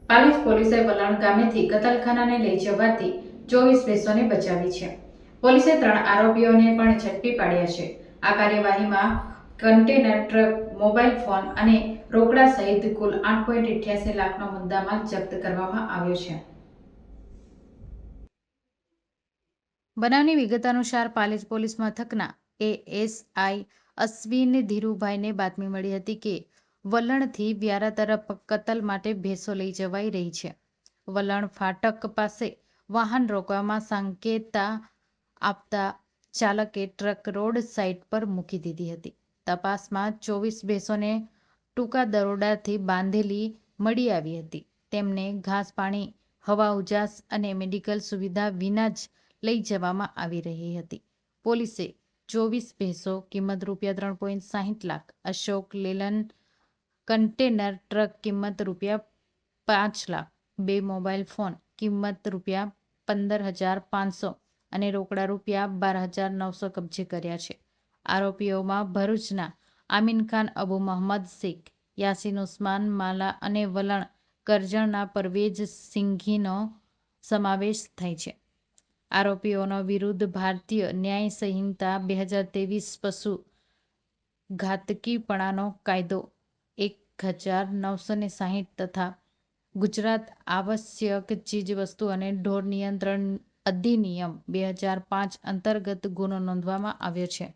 પાલીજ પોલીસે વલણ ગામેથી કતલખાનાને લઈ જવાથી 24 ભેંસોને બચાવી છે. પોલીસે 3 આરોપીઓને પણ ઝડપી પાડ્યા છે. આ કાર્યવાહીમાં કન્ટેનર ટ્રક, મોબાઈલ ફોન અને રોકડા સહિત કુલ 8.88 લાખનો મુદ્દામાલ જપ્ત કરવામાં આવ્યો છે. બનાવની વિગત અનુસાર પાલેજ પોલીસ મથકના એએસઆઈ અશ્વિન ધીરુભાઈને બાતમી મળી હતી કે વલણથી વ્યારા તરફ કતલ માટે ભેંસો લઈ જવાઈ રહી છે. વલણ ફાટક પાસે વાહન રોકવામાં સંકેત આપતા ચાલકે ટ્રક રોડ સાઈડ પર મૂકી દીધી હતી. તપાસમાં 24 ભેંસોને ટૂંકા દરોડાથી બાંધેલી મળી આવી હતી. તેમને ઘાસ, પાણી, હવા ઉજાસ અને મેડિકલ સુવિધા વિના જ લઈ જવામાં આવી રહી હતી. પોલીસે 24 ભેંસો કિંમત ₹3.60 લાખ, અશોક લેલન કન્ટેનર ટ્રક કિંમત ₹5 લાખ, 2 મોબાઈલ ફોન કિંમત ₹15,500 અને રોકડા ₹12,900 કબજે કર્યા છે. આરોપીઓમાં ભરૂચના આમીનખાન, અબુ મોહમ્મદ શેખ, યાસીન ઉસ્માન માલા અને વલણ કરજણના પરવેઝ સિંઘીનો સમાવેશ થાય છે. આરોપીઓનો વિરુદ્ધ ભારતીય ન્યાય સંહિતા 2023 પશુ ઘાતકીપણાનો કાયદો 1960 તથા ગુજરાત આવશ્યક ચીજવસ્તુ અને ઢોર નિયંત્રણ અધિનિયમ 2005 અંતર્ગત ગુનો નોંધવામાં આવ્યો છે.